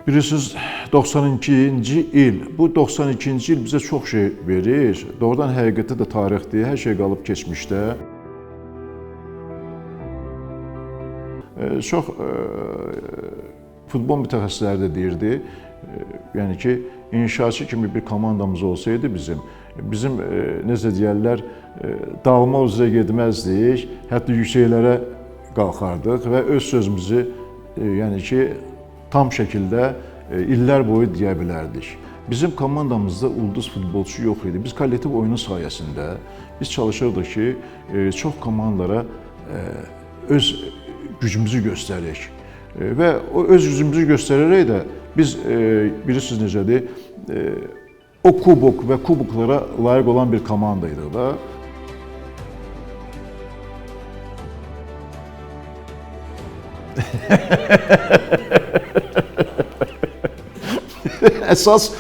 Bilirsiniz 92-ci il, bu 92-ci il bizə çox şey verir. Doğrudan həqiqətdə də tarixdir, hər şey qalıb keçmişdə. Çox futbol mütəxəssisləri də deyirdi, yəni ki, inşaatçı kimi bir komandamız olsaydı bizim necə deyərlər, dağılma üzrə getməzdik, hətta yüksəklərə qalxardıq və öz sözümüzü, yəni ki, tam şəkildə illər boyu deyə bilərdik. Bizim komandamızda ulduz futbolçu yox idi. Biz kollektiv oyunun sayəsində biz çalışırdıq ki, çox komandalara öz gücümüzü göstərək. Və o öz gücümüzü göstərərək də biz, bilirsiniz necədir, o kubok və kuboklara layiq olan bir komandaydıq da. Əsas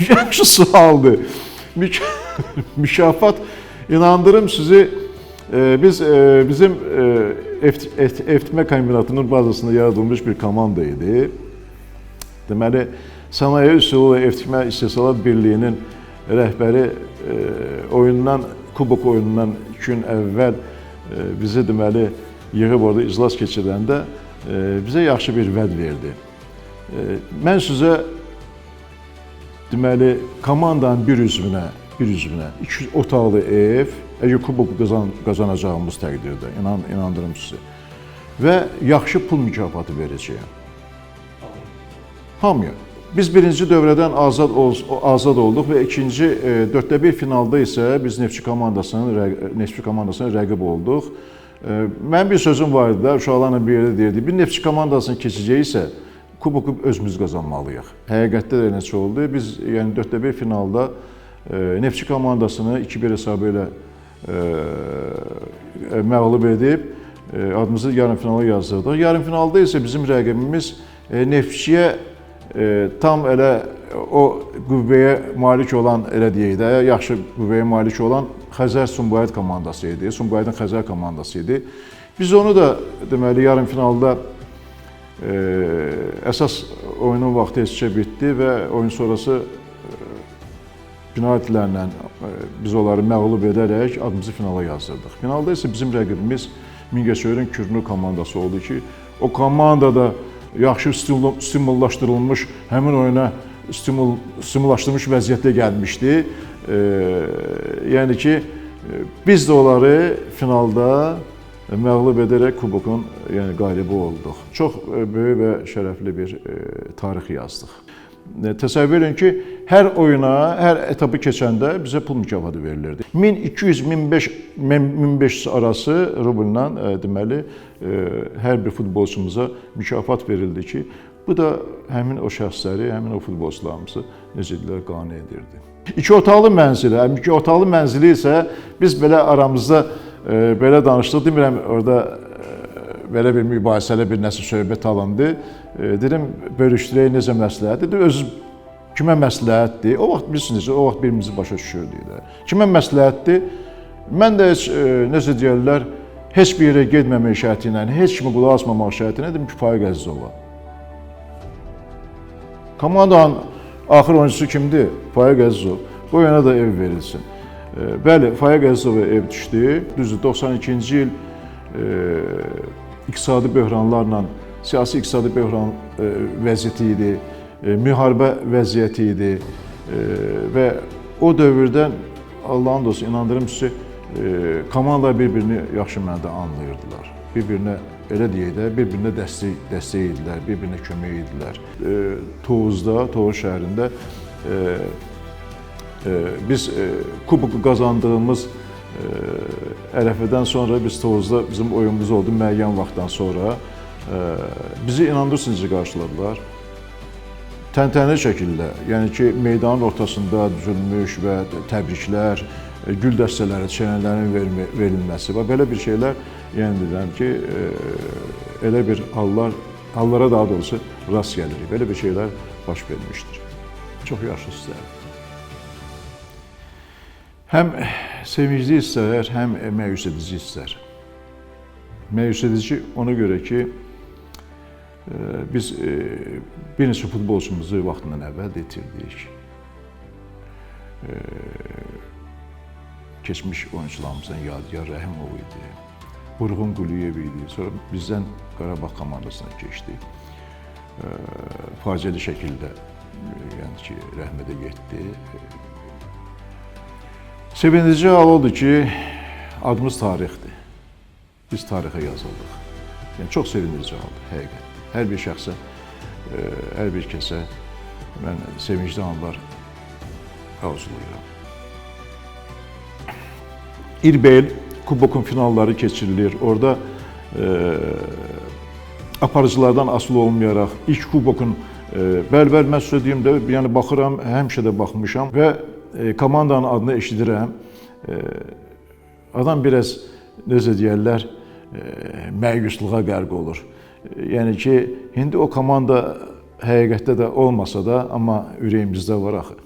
yaxşı sualdır. Mükafat, inandırım sizi, bizim Eftimə kombinatının bazasında yaradılmış bir komanda idi. Deməli, Sənaye Üsulu Eftimə İstehsalat Birliyinin rəhbəri kubok oyunundan 2 gün əvvəl bizi deməli yığıb orada iclas keçirəndə bizə yaxşı bir vəd verdi. Mən sizə deməli komandanın bir üzvünə 2 otaqlı ev, əgər kuboku qazanacağımız təqdirdə, inandırım sizi, və yaxşı pul mükafatı verəcəyəm. Hamıya. Biz birinci dövrədən azad olduq və ikinci 4-1 finalda isə biz Neftçi komandasına rəqib olduq. Mənim bir sözüm var idi, uşaqlarla bir yerdə deyirdi, bir Neftçi komandasını keçəcəksə, kuboku özümüz qazanmalıyıq. Həqiqətdə də necə oldu? Biz yəni 4-1 finalda Neftçi komandasını 2-1 hesabı ilə məğlub edib, adımızı yarımfinala yazdırdıq. Yarımfinalda isə bizim rəqibimiz Neftçiyə tam elə o qüvvəyə malik olan, elə deyək də, yaxşı qüvvəyə malik olan Xəzər Sumqayıt komandası idi, Sumqayıtın Xəzər komandası idi. Biz onu da deməli yarımfinalda əsas oyunun vaxtı heç bitdi və oyun sonrası penaltilərlə biz onları məğlub edərək adımızı finala yazdırdıq. Finalda isə bizim rəqibimiz Mingəçevir'in Kürnur komandası oldu ki, o komandada yaxşı stimullaşdırılmış, həmin oyuna stimullaşdırılmış vəziyyətdə gəlmişdi. Yəni ki, biz də onları finalda məğlub edərək kubokun qalibi olduq. Çox böyük və şərəfli bir tarix yazdıq. Təsəvvür edin ki, hər oyuna, hər etapı keçəndə bizə pul mükafatı verilirdi. 1200-1500 arası rubllə deməli hər bir futbolçumuza mükafat verildi ki, bu da həmin o şəxsləri, həmin o futbolçularımızı necə deyirlər, qane edirdi. 2 otaqlı mənzili, 2 otaqlı mənzili isə biz belə aramızda belə danışdıq, demirəm orada belə bir mübahisəli bir nəsə söhbət alındı. Dedim, bölüşdürək necə məsləhətdir? Özü kimə məsləhətdir? O vaxt bilirsiniz, o vaxt birimizi başa düşürdük də. Kimə məsləhətdir? Mən də heç, necə deyərlər, heç bir yerə getməmək şərti ilə, heç kimi qulaq asmamaq şərti ilə dedim ki, Faiq Əzizova. Komandanın axır oyuncusu kimdir? Faiq Əzizov. Bu yana da ev verilsin. Bəli, Faiq Əzizova ev düşdü. Düzdür, 92-ci il iqtisadi böhranlarla, siyasi iqtisadi böhran vəziyyəti idi, müharibə vəziyyəti idi və o dövrdən Allahın dostu, inandırım sizi, komandalar bir-birini yaxşı mənada anlayırdılar. Bir-birinə, elə deyək də, bir-birinə dəstək idilər, bir-birinə kömək idilər. Tovuzda, Tovuz şəhərində biz kuboku qazandığımız ərəfədən sonra biz Tovuzda bizim oyunumuz oldu müəyyən vaxtdan sonra. Bizi inandırsınız qarşıladılar. Təntənəli şəkildə, yəni ki, meydanın ortasında düzülmüş və təbriklər, gül dəstələri, çənələrin verilməsi və belə bir şeylər, yəni deyirəm ki, elə bir hallara daha doğrusu rast gəlirik. Belə bir şeylər baş vermişdir. Çox yaxşı istəyirəm. Həm sevincli hissələr, həm məyus edici hisslər. Məyus edici ona görə ki, Biz bir neçə futbolçumuzu vaxtından əvvəl də itirdik. Keçmiş oyuncularımızdan Yadigar Rəhimov idi, Vurğun Quliyev idi. Sonra bizdən Qarabağ komandasına keçdi. Faciəli şəkildə yəni ki, rəhmətə getdi. Sevindirici hal odur ki, adımız tarixdir. Biz tarixə yazıldıq. Yəni çox sevindirici haldır, həqiqətən. Hər bir şəxsə, hər bir kəsə mən sevincli anlar arzulayıram. İrbel Kubokun finalları keçirilir. Orada aparıcılardan asılı olmayaraq ilk Kubokun bəli, mən sizə deyim də, yəni baxıram, həmişə də baxmışam və komandanın adını eşidirəm. Adam biraz necə deyərlər, məyusluğa qərq olur. Yəni ki, indi o komanda həqiqətdə də olmasa da, amma ürəyimizdə var axı.